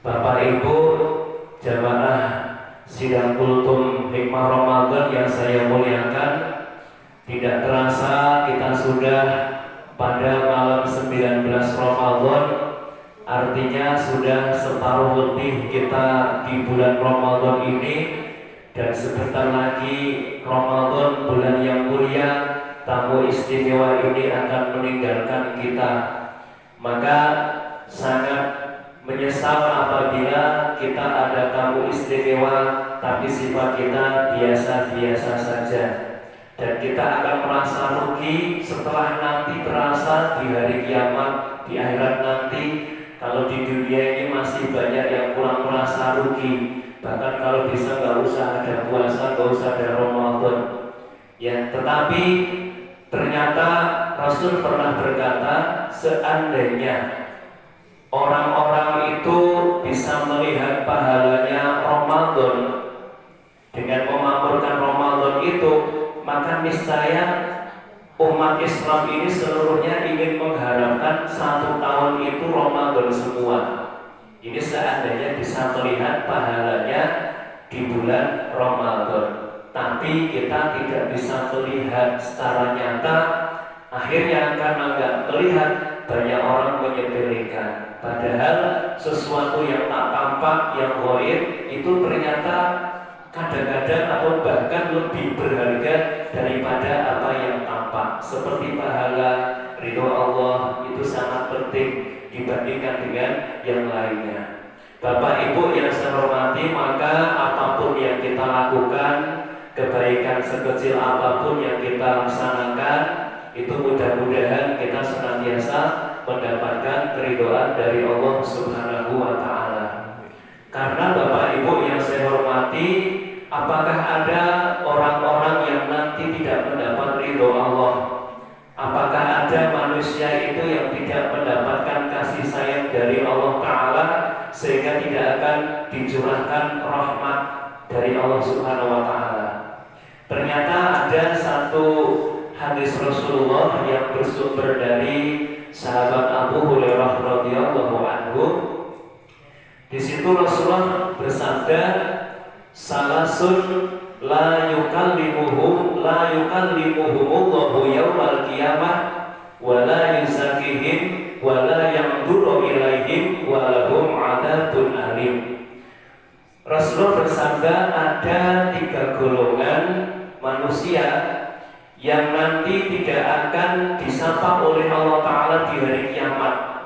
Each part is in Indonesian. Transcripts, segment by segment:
Bapak Ibu jamaah sidang kultum hikmah Ramadan yang saya muliakan, tidak terasa kita sudah pada malam 19 Ramadan, artinya sudah separuh lebih kita di bulan Ramadan ini, dan sebentar lagi Ramadan, bulan yang mulia, tamu istimewa ini akan meninggalkan kita. Maka sangat menyesal apabila kita ada tamu istimewa tapi sifat kita biasa-biasa saja, dan kita akan merasa rugi setelah nanti terasa di hari kiamat, di akhirat nanti. Kalau di dunia ini masih banyak yang kurang merasa rugi, bahkan kalau bisa nggak usah ada puasa, nggak usah ada Ramadan ya. Tetapi ternyata Rasul pernah berkata, seandainya orang-orang itu bisa melihat pahalanya Ramadan dengan memakmurkan Ramadan itu, maka niscaya umat Islam ini seluruhnya ingin mengharapkan 1 tahun itu Ramadan semua. Ini seandainya bisa melihat pahalanya di bulan Ramadan. Tapi kita tidak bisa melihat secara nyata. Akhirnya karena nggak melihat, banyak orang menyepelekan. Padahal sesuatu yang tak tampak, yang gaib, itu ternyata kadang-kadang atau bahkan lebih berharga daripada apa yang tampak. Seperti pahala ridho Allah itu sangat penting dibandingkan dengan yang lainnya. Bapak Ibu yang saya hormati, maka apapun yang kita lakukan, kebaikan sekecil apapun yang kita laksanakan, itu mudah-mudahan kita senantiasa mendapatkan keridhaan dari Allah Subhanahu wa Ta'ala. Karena Bapak Ibu yang saya hormati, apakah ada orang-orang yang nanti tidak mendapat ridho Allah? Apakah ada manusia itu yang tidak mendapatkan kasih sayang dari Allah Ta'ala sehingga tidak akan dicurahkan rahmat dari Allah Subhanahu wa Ta'ala? Ternyata ada satu hadis Rasulullah yang bersumber dari sahabat Abu Hurairah radhiyallahu anhu. Di situ Rasulullah bersabda, salasun la yukallimuhumullahu yaumal qiyamah wa la yuzakihim wa la yanzuru ilaihim wa lahum adzabun alim. Rasulullah bersabda, ada 3 golongan manusia yang nanti tidak akan disapa oleh Allah Ta'ala di hari kiamat.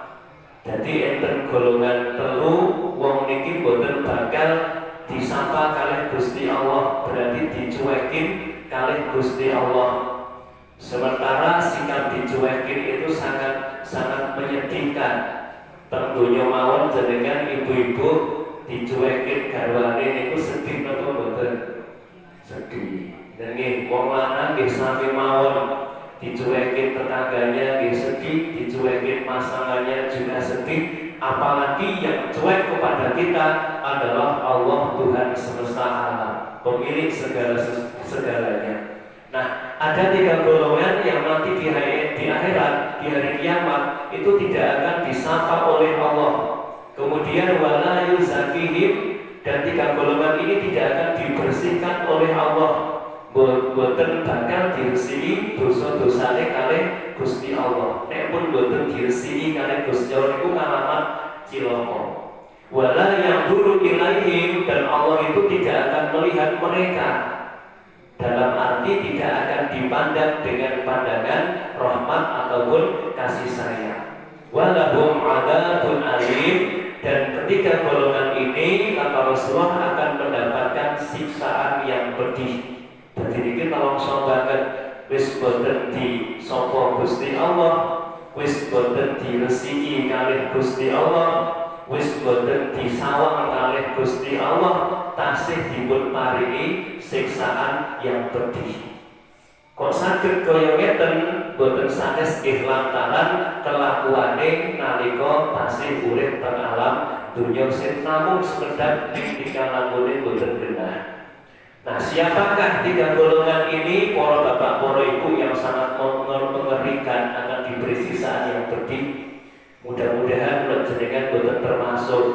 Jadi enten golongan telu wong niki boten bakal disapa kalih Gusti Allah, berarti dicuekin kalih Gusti Allah. Sementara sikap dicuekin itu sangat menyedihkan. Tentunya mawon jenengan ibu-ibu dicuekin garwane niku sedih napa boten? Sedih. Dan nggih wong lanang nggih sami mawon dicuekin tetangganya nggih sedih, dicuekin pasangannya juga sedih. Apalagi yang cuek kepada kita adalah Allah Tuhan semesta alam, pemilik segalanya. Nah, ada 3 golongan yang nanti di akhirat, di hari kiamat itu tidak akan disapa oleh Allah. Kemudian wala yuzakihim, dan 3 golongan ini tidak akan dibersihkan oleh Allah. Boten bakal diresiki dosa-dosane kalih Gusti Allah. Nek pun boten diresiki kalih Gusti Allah niku ngalamat cilaka. Wala yanzuru ilaihim, dan Allah itu tidak akan melihat mereka. Dalam arti tidak akan dipandang dengan pandangan rahmat ataupun kasih sayang. Walahum adzabun alim, dan ketiga golongan ini kata Rasulullah akan mendapatkan siksaan yang pedih. Jadi ini tolong banget, wis boten di sapa Gusti Allah, wis boten diresiki kalih Gusti Allah, wis boten disawang kalih Gusti Allah, tasih dipun paringi siksaan yang pedih. Kok saged kaya ngeten? Boten sanes nggih lantaran kelakuane nalika tasih urip teng alam dunya sing namung sekedar tingkah lakune boten benar. Nah, siapakah 3 golongan ini? Para bapak, para ibu yang sangat mengerikan, akan diberi siksaan yang pedih. Mudah-mudahan jenengan boten termasuk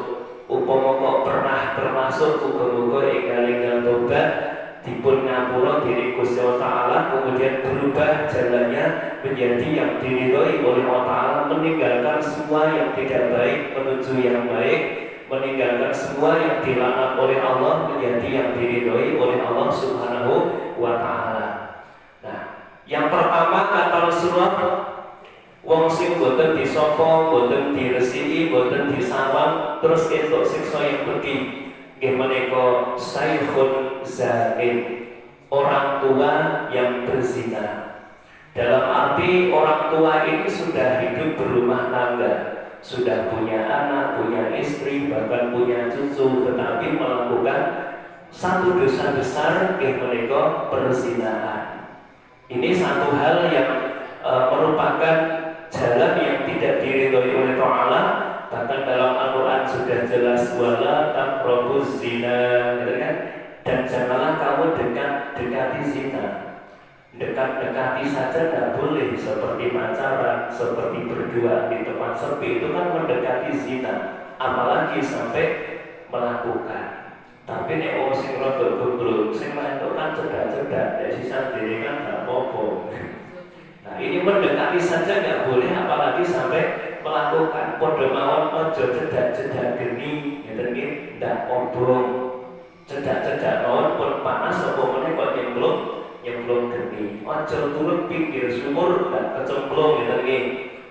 upama kok pernah termasuk muga-muga enggal-enggal tobat dipun ngapura diri Gusti Allah Ta'ala, kemudian berubah jalannya menjadi yang diridhoi oleh Allah Ta'ala, meninggalkan semua yang tidak baik menuju yang baik, meninggalkan semua yang dilaknat oleh Allah menjadi yang diridhoi oleh Allah Subhanahu wa Ta'ala. Nah, yang pertama kata Rasulullah, wong sing boten disapa, boten diresiki, boten disawang, terus entuk siksa yang pedih. Nggih menika saikhun zain, orang tua yang berzina. Dalam arti orang tua ini sudah hidup berumah tangga, sudah punya anak, punya istri, bahkan punya cucu, tetapi melakukan satu dosa besar, nggih menika perzinahan. Ini satu hal yang merupakan jalan yang tidak diridhoi oleh Allah. Bahkan dalam Al-Quran sudah jelas wala taqrabuz zina, gitu kan? Dan janganlah kamu dekati zina. Dekat-dekati saja tidak boleh, seperti pacaran, seperti berdua di tempat sepi, itu kan mendekati zina, apalagi sampai melakukan. Tapi nek wong sing rada goblok, sing main kan cedak-cedak, dari sisa diri kan gak apa-apa. Nah, ini mendekati saja nggak boleh, apalagi sampai melakukan. Podo mawon ojo cedak-cedak geni, ngeten nggih, ndak obong. Cedak-cedak mawon pun panas apa meneh kok nyemplung geni. Ojo turun pinggir sumur ndak kecemplung, ngeten nggih.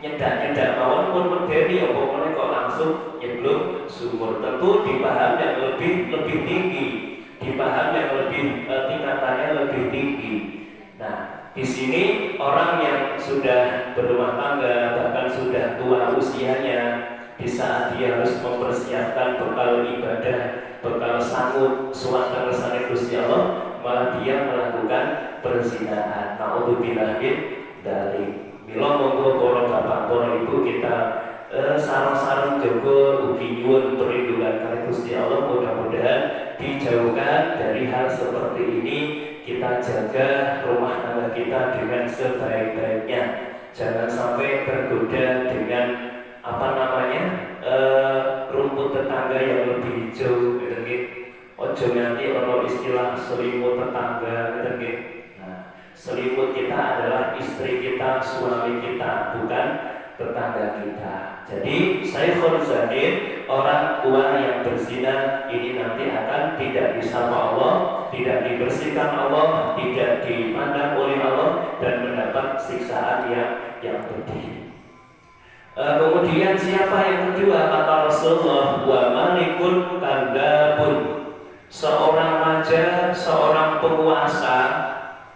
Nyedak-nyedak mawon pun medeni apa meneh kok langsung nyemplung sumur. Tentu dipaham yang lebih tinggi, dipaham yang lebih tingkatannya lebih tinggi. Nah, di sini orang yang sudah berumah tangga, bahkan sudah tua usianya, di saat dia harus mempersiapkan bekal ibadah, bekal sangut, suwata ngersane Gusti Allah, malah dia melakukan perzinahan. Naudzubillah dari mila monggo para bapak, para ibu, kita sareng-sareng jaga ugi nyuwun perlindungan kali Gusti Allah, mudah-mudahan dijauhkan dari hal seperti ini. Kita jaga rumah tangga kita dengan sebaik-baiknya. Jangan sampai tergoda dengan rumput tetangga yang lebih hijau, gitu. Ojo nanti ono istilah selimut tetangga, gitu. Nah, selimut kita adalah istri kita, suami kita, bukan tetangga kita. Jadi saikhul zanin, orang tua yang berzina ini nanti akan tidak disapa Allah, tidak dibersihkan Allah, tidak dipandang oleh Allah, dan mendapat siksaan yang pedih. Kemudian siapa yang kedua? Kata Rasulullah, wa malikun kadzabun, seorang raja, seorang penguasa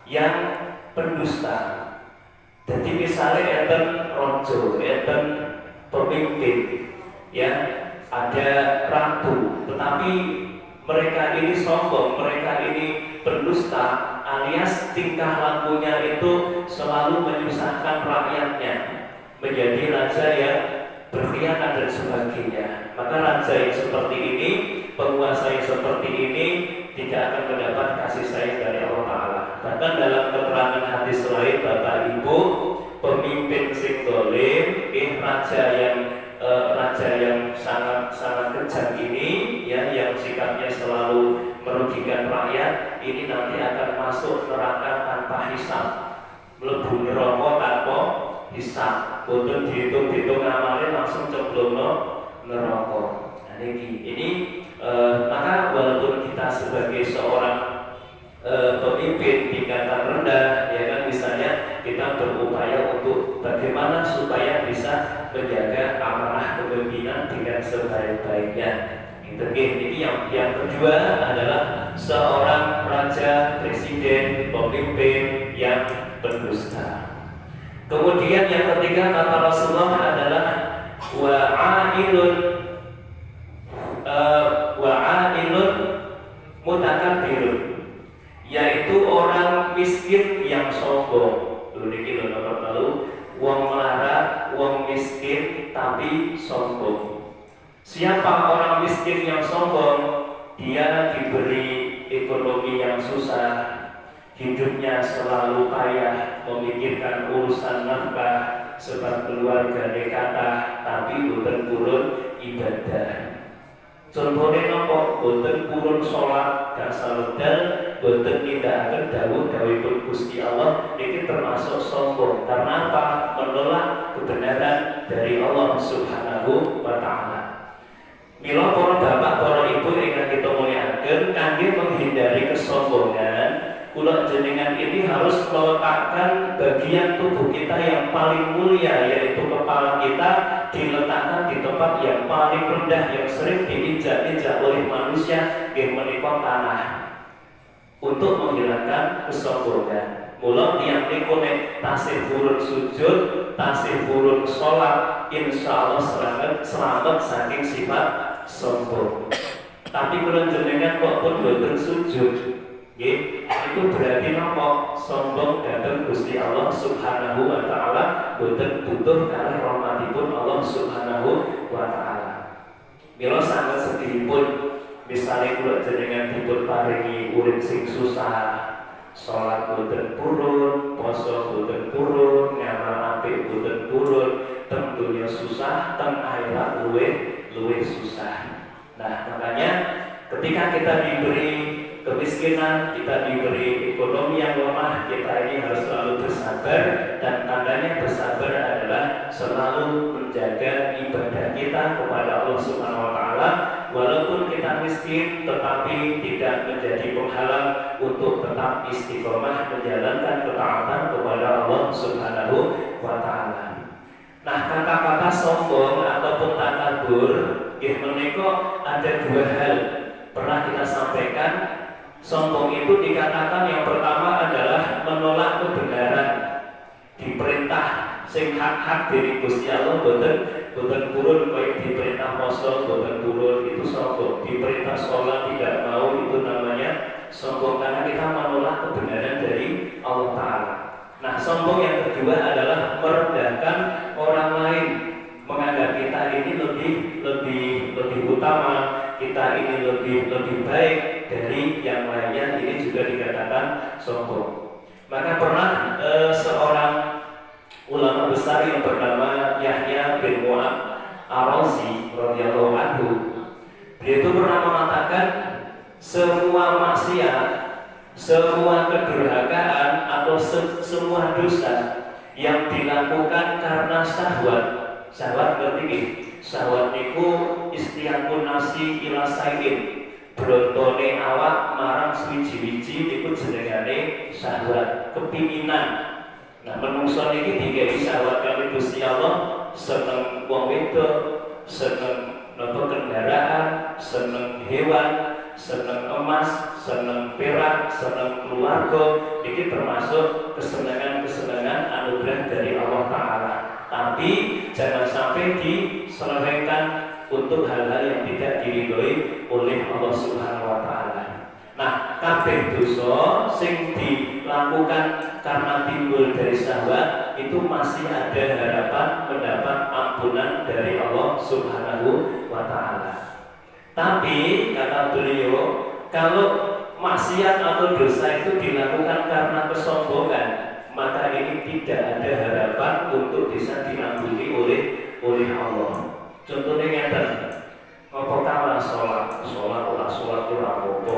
yang pendusta. Jadi misalnya enten rojo, enten pemimpin, ya, ada ratu, tetapi mereka ini sombong, mereka ini pendusta, alias tingkah lakunya itu selalu menyusahkan rakyatnya, menjadi raja yang berkhianat dan sebagainya. Maka raja yang seperti ini, penguasa yang seperti ini tidak akan mendapat kasih sayang dari Allah Ta'ala. Bahkan dalam keterangan hadis lain, Bapak Ibu, pemimpin sing dolim, raja yang sangat kejam ini, ya, yang sikapnya selalu merugikan rakyat, ini nanti akan masuk neraka tanpa hisab, mlebu neraka tanpa hisab, boten dihitung-hitung amalnya langsung cemplungno neraka. Nah, ini maka walaupun kita sebagai seorang pemimpin tingkatan rendah, ya kan, misalnya kita berupaya untuk bagaimana supaya bisa menjaga amanah kepemimpinan dengan sebaik-baiknya. Ini yang kedua adalah seorang raja, presiden, pemimpin yang berdusta. Kemudian yang ketiga kata Rasulullah adalah wa'ailun mutakabbirun, yaitu orang miskin yang sombong. Niki lho nomor 3, wong melarat, wong miskin tapi sombong. Siapa orang miskin yang sombong? Dia diberi ekonomi yang susah, hidupnya selalu payah, memikirkan urusan nafkah, sebab keluarga kata, tapi bukan turun ibadah. Contohnya nopo boten purun sholat gangsal wedal, boten nindakaken dawuh-dawuhipun Gusti Allah, ini termasuk sombong. Karena apa? Menolak kebenaran dari Allah Subhanahu wa Ta'ala. Mila para bapak, para ibu ingkang kita muliaken, kangge menghindari kesombongan, kula jenengan ini harus meletakkan bagian tubuh kita yang paling mulia, yaitu kepala kita, diletakkan di tempat yang paling rendah yang sering diinjak-injak oleh manusia, yang menika tanah, untuk menghilangkan kesombongan. Mula tiang niku nek tasih purun sujud, tasih purun sholat, insya Allah selamat saking sifat sombong. Tapi kula jenengan kok pun boten sujud, nggih, itu berarti nopo sombong dhateng Gusti Allah Subhanahu wa Ta'ala, boten butuh kalih rahmatipun Allah Subhanahu wa Ta'ala. Mila sanget sedihipun misale kula jenengan dipun paringi urip sing susah, sholat boten purun, poso boten purun, ngamal apik boten purun, teng dunya susah, teng akhirat luwih susah. Nah, makanya ketika kita diberi kemiskinan, kita diberi ekonomi yang lemah, kita ini harus selalu bersabar, dan tandanya bersabar adalah selalu menjaga ibadah kita kepada Allah Subhanahu wa Ta'ala. Walaupun kita miskin, tetapi tidak menjadi penghalang untuk tetap istiqomah menjalankan ketaatan kepada Allah Subhanahu wa Ta'ala. Nah, kata-kata sombong ataupun takabur, menika ada dua hal pernah kita sampaikan. Sombong itu dikatakan yang pertama adalah menolak kebenaran, diperintah sing hak-hak dari Gusti Allah boten purun, kaya diperintah poso boten purun, itu sombong. Diperintah sholat tidak mau, itu namanya sombong, karena kita menolak kebenaran dari Allah Ta'ala. Nah, sombong yang kedua adalah merendahkan orang lain, menganggap kita ini lebih utama, kita ini lebih baik dari yang lainnya, ini juga dikatakan sombong. Maka pernah seorang ulama besar yang bernama Yahya bin Mu'ad Ar-Razi radhiyallahu anhu, dia itu pernah mengatakan semua maksiat, semua kedurhakaan atau semua dosa yang dilakukan karena syahwat ngerti nggih? Syahwat niku istiaqun nasi ila saidin, brontone awak marang suwiji-wiji niku jenengane syahwat, kepinginan. Nah, menungso niki digawe syahwat kali Gusti Allah, seneng wong wedok, seneng napa kendaraan, seneng hewan, seneng emas, seneng perak, seneng keluarga, ini termasuk kesenangan-kesenangan anugerah dari Allah Ta'ala. Tapi jangan sampai diselewengkan untuk hal-hal yang tidak diridhoi oleh Allah Subhanahu wa Ta'ala. Nah, kabeh dosa sing dilakukan karena timbul dari syahwat itu masih ada harapan mendapat ampunan dari Allah Subhanahu wa Ta'ala. Tapi kata beliau, kalau maksiat atau dosa itu dilakukan karena kesombongan, maka ini tidak ada harapan untuk bisa diampuni oleh Allah. Contohnya ngeten, apakah sholat ora apa-apa,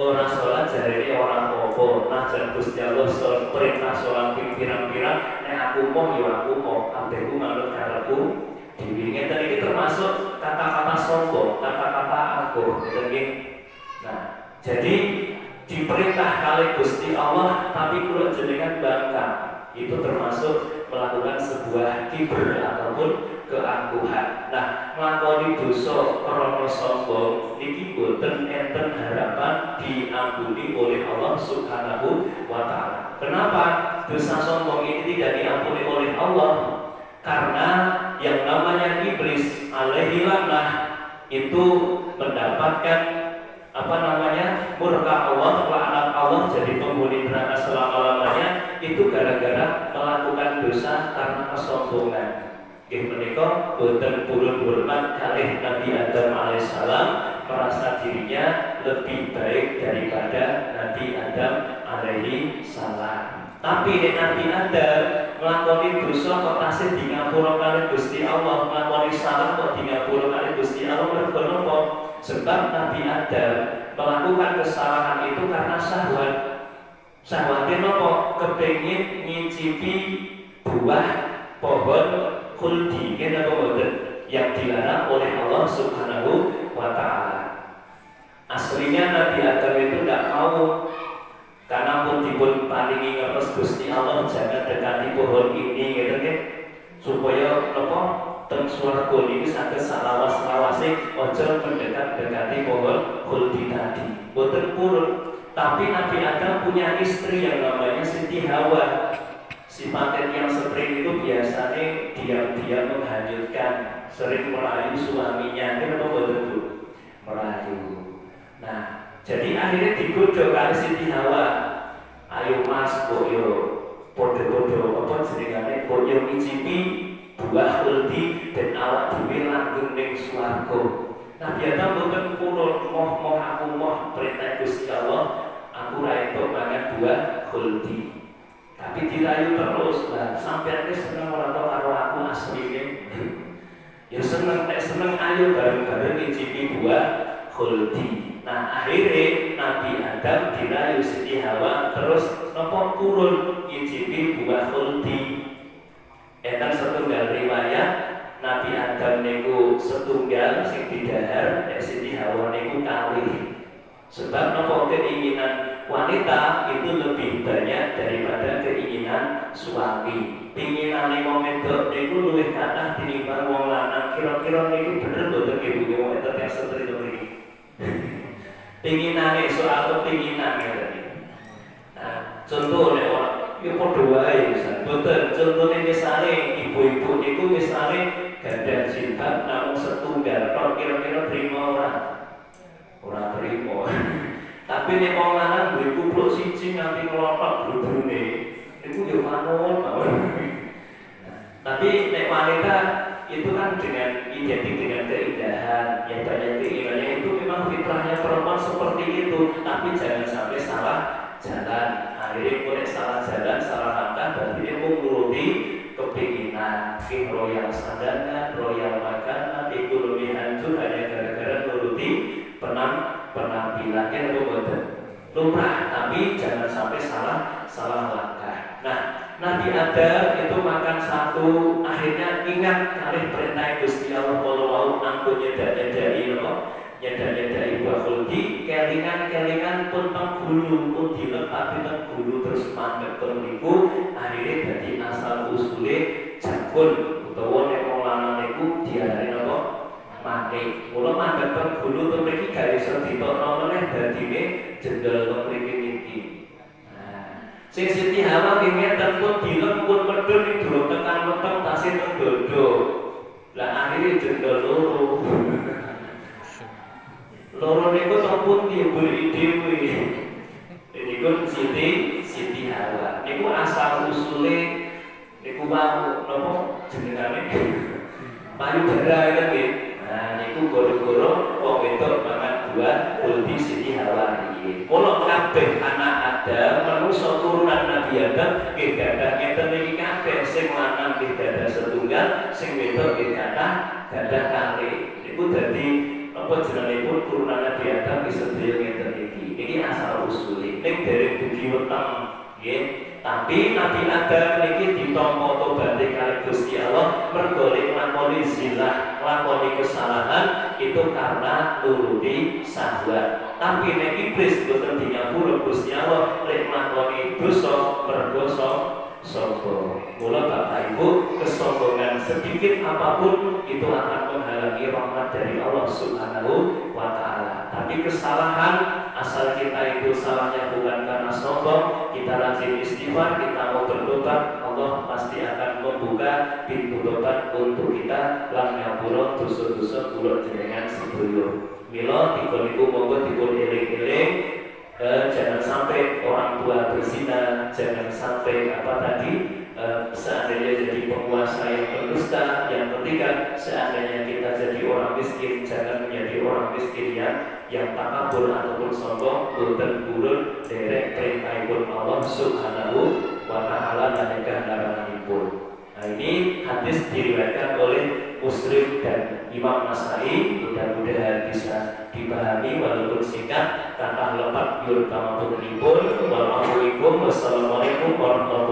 orang sholat jarene orang apa, najan Gusti Allah perintah sholat pirang-pirang, nek aku mau ya aku mau, kabehku manut karepku dhewe. Ngeten iki termasuk kata-kata sombong, kata-kata aku, ngeten. Nah, jadi diperintah kali Gusti Allah, tapi kula jenengan bangkang, itu termasuk melakukan sebuah kibr ataupun keangkuhan. Nah, nglakoni dosa krana sombong niki boten enten harapan diampuni oleh Allah Subhanahu wa Ta'ala. Kenapa dosa sombong ini tidak diampuni oleh Allah? Karena yang namanya iblis alaihi laknah itu mendapatkan murka Allah, laknat Allah, jadi penghuni neraka selama-lamanya, itu gara-gara melakukan dosa karena kesombongan. Nggih menika boten purun hormat kalih Nabi Adam alaihissalam, merasa dirinya lebih baik daripada Nabi Adam alaihi salam. Tapi nek Nabi Adam nglakoni dosa kok tasih di ngapura kalih Gusti Allah, nglakoni salah kok di ngapura kalih Gusti Allah, mergo Sebab Nabi Adam melakukan kesalahan itu karena syahwat. Syahwatnya nopo kepengin ngicipi buah pohon khuldi yang dilarang oleh Allah Subhanahu wa Ta'ala. Aslinya Nabi Adam itu tidak mau, karena pun dipun paringi ngertos Gusti Allah jangan dekati pohon ini gitu kan, supaya nopo teng swarga niki saged salawas-lawase aja mendekat-dekati pohon khuldi tadi. Boten purun. Tapi Nabi Adam punya istri yang namanya Siti Hawa. Sifatnya yang sering itu biasanya diam-diam menghanyutkan, sering merayu suaminya. Ini apa boten Bu? Merayu. Nah, jadi akhirnya digodho kali Siti Hawa. Ayo Mas, kok yo podo-podo apa jenengane, kok yo ngicipi buah khuldi dan awak dhewe langgeng ning swarga. Nabi Adam boten purun, moh aku moh perintah Gusti Allah, aku ra entuk mangan buah khuldi. Tapi dirayu terus lah, sampeyan wis seneng ora karo aku asline. Ya seneng, nek seneng ayo bareng-bareng ngicipi buah khuldi. Nah, akhirnya Nabi Adam dirayu Siti Hawa terus nopo turun ngicipi buah khuldi. Etan setunggal riwayat Nabi Adam niku setunggal sing didahar, Siti Hawa niku kalih. Sebab nopo keinginan wanita itu lebih banyak daripada keinginan suami. Pinginane wong wedok niku luwih kathah tinimbang wong lanang. Kira-kira niku bener mboten ibu wong wedok yang setri mriki. Pinginane soal kepinginan ngene. Nah, contoh nek ora ya padha wae misal. Boten contone misale ibu-ibu niku misale gandeng jilbab namung setunggal tok, kira-kira trimo ora? Ora trimo. Tapi nek wong lanang duwe kupluk siji nganti ngelotok bludrune, niku yo manut mawon. Tapi nek wanita itu kan dengan identik dengan keindahan, yang banyak keinginannya itu memang fitrahnya perempuan seperti itu. Tapi jangan sampai salah jalan. Akhirnya kalau salah jalan, salah langkah, berarti dia menuruti kepinginan, royal sandangan, royal makanan, ekonomi hancur hanya gara-gara menuruti penampilannya atau boten. Lumrah, tapi jangan sampai salah langkah. Nah, Nabi Adam itu makan satu, akhirnya ingat kali perintah Gusti Allah kalau ampun nyedak-nyedai nyedak-nyedai buah khuldi, kelingan pun tenggulu pun diletapi tenggulu terus mandek tenggulu, akhirnya jadi asal usule jakun utawa nek wong lanang niku diarani apa? Mati. Mula mandek tenggulu terus mriki gak iso ditokno meneh dadine jendel mriki niki. Sing Siti Hawa ngeten pun dilem pun medhun ning durung tekan weteng tasih teng dodo. Lah akhire jendel loro. Loro niku sampun diberi dhewe. Niku Siti Hawa. Niku asal usule niku wau napa jenengane? Payudara kan nggih. Nah niku goro-goro wong wedok mangan buah khuldi Siti Hawa iki. Mula kabeh anak Adam manungsa turunan Nabi Adam nggih gadah ngeten iki kabeh, sing lanang nggih gadah setunggal, sing wedok nggih gadah kalih. Niku dadi apa jenengipun turunan Nabi Adam bisa sedaya ngeten iki. Iki asal usule. Ning dereng dugi weteng nggih. Tapi Nabi Adam niki ditampa tobaté kali Gusti Allah mergo nglakoni zina, nglakoni kesalahan itu karena nuruti syahwat. Tapi nek iblis boten dinyapura Gusti Allah lek nglakoni dosa mergo sombong. Mula Bapak Ibu, kesombongan sedikit apapun itu akan menghalangi rahmat dari Allah Subhanahu wa Ta'ala. Tapi kesalahan asal kita itu salahnya bukan karena sombong, kita rajin istighfar, kita mau bertobat, Allah pasti akan membuka pintu tobat untuk kita lan ngapura dosa-dosa kula jenengan sedaya. Mila dikoniku monggo dipun eling-eling. Jangan sampai orang tua berzina, jangan sampai seandainya jadi penguasa yang berdusta, yang ketiga seandainya kita jadi orang miskin, jangan menjadi orang miskin yang takabur ataupun sombong, boten purun derek perintahipun Allah Subhanahu wa Ta'ala dan kehandaranipun. Nah ini hadis diriwayatkan oleh Muslim dan Imam Nasai, mudah-mudahan bisa dipahami walaupun singkat tanpa lepat yur pamatunipun. Wassalamualaikum warahmatullahi